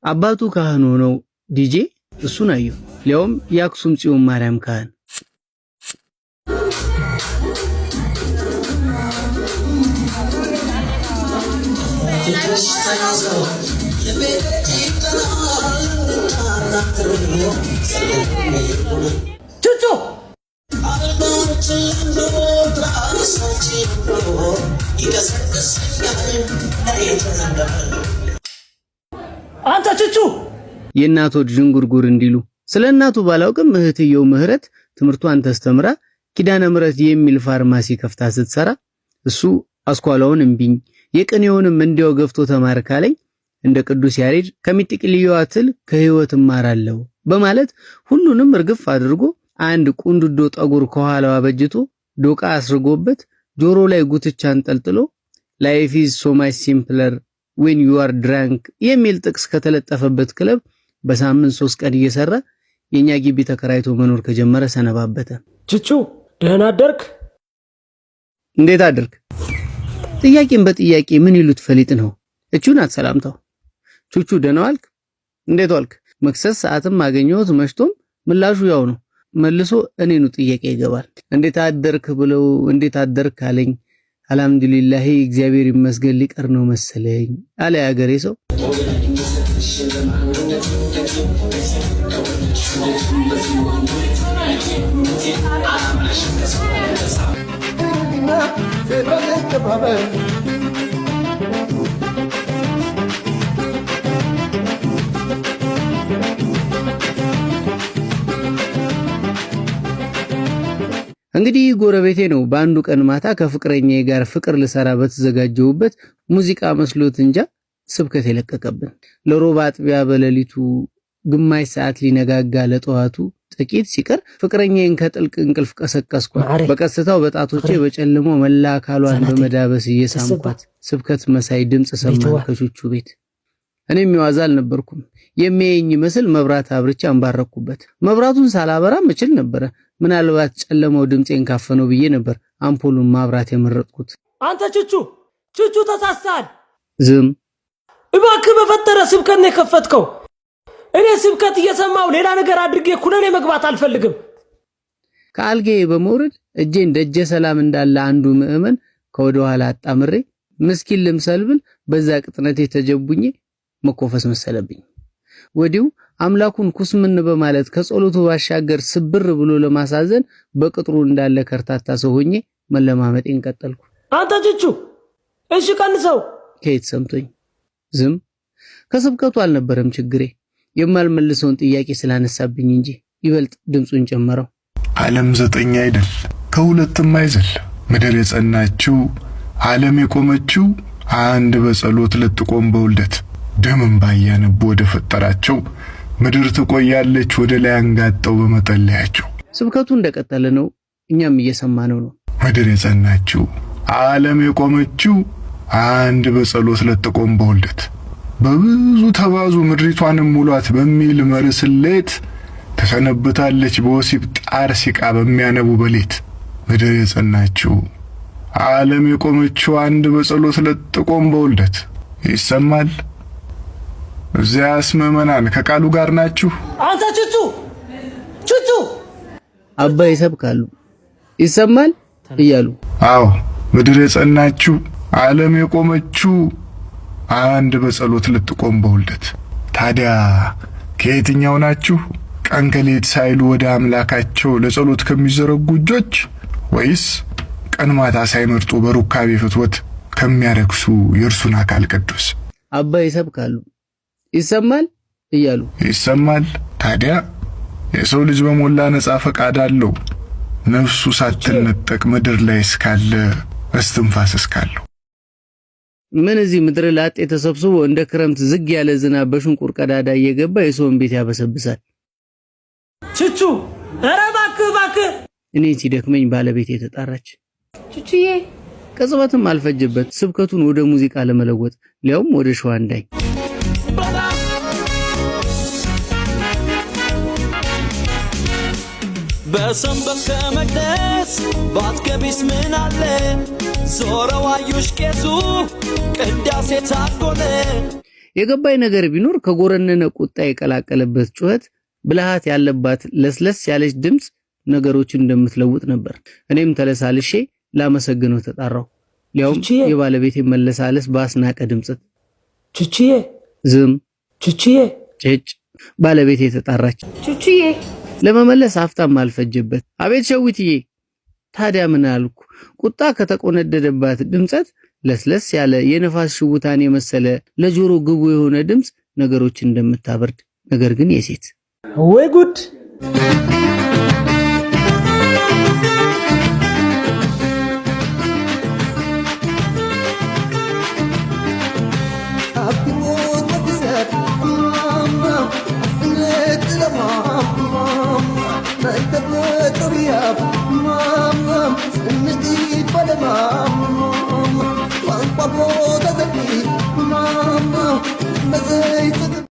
አባቱ ካህን ሆነው ዲጄ እሱን አየሁ። ሊያውም የአክሱም ጽዮን ማርያም ካህን። ቹቹ አንተ ቹቹ የእናቱ ጅንጉርጉር እንዲሉ ስለ እናቱ ባላውቅም እህትየው ምህረት ትምርቷን ተስተምራ ኪዳነ ምህረት የሚል ፋርማሲ ከፍታ ስትሰራ እሱ አስኳላውን እምቢኝ የቅኔውንም እንዲያው ገፍቶ ተማርካለኝ እንደ ቅዱስ ያሬድ ከሚጥቅልየው አትል ከህይወት ማራለው በማለት ሁሉንም እርግፍ አድርጎ አንድ ቁንድዶ ጠጉር ከኋላው አበጅቶ ዶቃ አስርጎበት ጆሮ ላይ ጉትቻን ጠልጥሎ life is so much simpler when you are drunk የሚል ጥቅስ ከተለጠፈበት ክለብ በሳምንት 3 ቀን እየሰራ የኛ ግቢ ተከራይቶ መኖር ከጀመረ ሰነባበተ። ቹቹ ደህና አደርክ? እንዴት አደርክ? ጥያቄን በጥያቄ ምን ይሉት ፈሊጥ ነው። እቹን አትሰላምታው። ቹቹ ደህና ዋልክ? እንዴት ዋልክ? መክሰስ ሰዓትም ማገኘውት መሽቶም ምላሹ ያው ነው። መልሶ እኔኑ ጥያቄ ይገባል። እንዴት አደርክ ብለው እንዴት አደርክ አለኝ። አልሐምዱሊላህ እግዚአብሔር ይመስገን ሊቀር ነው መሰለኝ አለ ያገሬ ሰው። እንግዲህ ጎረቤቴ ነው በአንዱ ቀን ማታ ከፍቅረኛዬ ጋር ፍቅር ልሰራ በተዘጋጀውበት ሙዚቃ መስሎት እንጃ ስብከት የለቀቀብን። ለሮባ አጥቢያ በለሊቱ ግማሽ ሰዓት ሊነጋጋ ለጠዋቱ ጥቂት ሲቀር ፍቅረኛዬን ከጥልቅ እንቅልፍ ቀሰቀስኳት። በቀስታው በጣቶቼ በጨለማው መላ አካሏን በመዳበስ እየሳምኳት ስብከት መሳይ ድምጽ ሰማሁ ከቹቹ ቤት። እኔም ይዋዛ አልነበርኩም። የሚያየኝ መስል መብራት አብርቼ አንባረኩበት። መብራቱን ሳላበራም እችል ነበር። ምናልባት ጨለማው ድምጼን ካፈነው ብዬ ነበር አምፖሉን ማብራት የመረጥኩት። አንተ ቹቹ ተሳስተሃል። ዝም እባክህ በፈጠረ ስብከት ነው የከፈትከው። እኔ ስብከት እየሰማው ሌላ ነገር አድርጌ ኩነኔ መግባት አልፈልግም። ከአልጌ በመውረድ እጄን ደጀ ሰላም እንዳለ አንዱ ምእመን ከወደ ኋላ አጣምሬ ምስኪን ልምሰልብል በዛ ቅጥነቴ ተጀቡኝ መኮፈስ መሰለብኝ። ወዲው አምላኩን ኩስምን በማለት ከጸሎቱ ባሻገር ስብር ብሎ ለማሳዘን በቅጥሩ እንዳለ ከርታታ ሰው ሆኜ መለማመጤን ቀጠልኩ። አንተ ቹቹ እሺ ቀንሰው። ከየት ሰምቶኝ ዝም። ከስብከቱ አልነበረም ችግሬ የማልመልሰውን ጥያቄ ስላነሳብኝ እንጂ ይበልጥ ድምጹን ጨመረው። ዓለም 9 አይደል ከሁለትም አይዘል ምድር የጸናችው ዓለም የቆመችው አንድ በጸሎት ለጥቆም በውልደት ደምን ባያነብ ወደ ፈጠራቸው ምድር ትቆያለች ወደ ላይ አንጋጠው በመጠለያቸው። ስብከቱ እንደቀጠለ ነው። እኛም እየሰማነው ነው። ምድር የጸናችው ዓለም የቆመችው አንድ በጸሎት ለጥቆም በውልደት በብዙ ተባዙ ምድሪቷንም ሙሏት በሚል መርስሌት ተሰነብታለች በወሲብ ጣር ሲቃ በሚያነቡ በሌት። ምድር የጸናችው ዓለም የቆመችው አንድ በጸሎት ለጥቆም በውልደት። ይሰማል? እዚያስ ምዕመናን ከቃሉ ጋር ናችሁ? አንተ ቹቹ አባ ይሰብካሉ ይሰማል እያሉ። አዎ ምድር የጸናችው ዓለም የቆመችው አንድ በጸሎት ልትቆም በውልደት። ታዲያ ከየትኛው ናችሁ? ቀን ከሌት ሳይሉ ወደ አምላካቸው ለጸሎት ከሚዘረጉ እጆች ወይስ ቀን ማታ ሳይመርጡ በሩካቤ ፍትወት ከሚያረክሱ የእርሱን አካል ቅዱስ? አባ ይሰብካሉ ይሰማል እያሉ። ይሰማል። ታዲያ የሰው ልጅ በሞላ ነፃ ፈቃድ አለው ነፍሱ ሳትነጠቅ ምድር ላይ እስካለ እስትንፋስ እስካለው። ምን እዚህ ምድር ላጤ ተሰብስቦ እንደ ክረምት ዝግ ያለ ዝናብ በሽንቁር ቀዳዳ እየገባ የሰውን ቤት ያበሰብሳል። ቹቹ ኧረ እባክህ እኔ ሲደክመኝ ባለቤቴ ተጣራች። ቹቹዬ ቅጽበትም አልፈጀበት ስብከቱን ወደ ሙዚቃ ለመለወጥ ሊያውም ወደ ሸዋንዳይ። በሰንበት ከመቅደስ ባትገቢስ ምን አለ ዞረው አዩሽ ቄሱ ቅዳሴ ታጎለ። የገባይ ነገር ቢኖር ከጎረነነ ቁጣ የቀላቀለበት ጩኸት ብልሃት ያለባት ለስለስ ያለች ድምጽ ነገሮችን እንደምትለውጥ ነበር። እኔም ተለሳልሼ ላመሰግነው ተጣራው። ሊያውም የባለቤቴ መለሳለስ ባስናቀ ድምጽ ቹቺዬ ዝም ቹቺዬ ጭጭ ባለቤቴ ተጣራች። ቹቺዬ ለመመለስ አፍታም አልፈጀበት። አቤት ሸዊትዬ። ታዲያ ምን አልኩ? ቁጣ ከተቆነደደባት ድምጸት ለስለስ ያለ የነፋስ ሽውታን የመሰለ ለጆሮ ግቡ የሆነ ድምጽ ነገሮችን እንደምታበርድ ነገር ግን የሴት ወይ ጉድ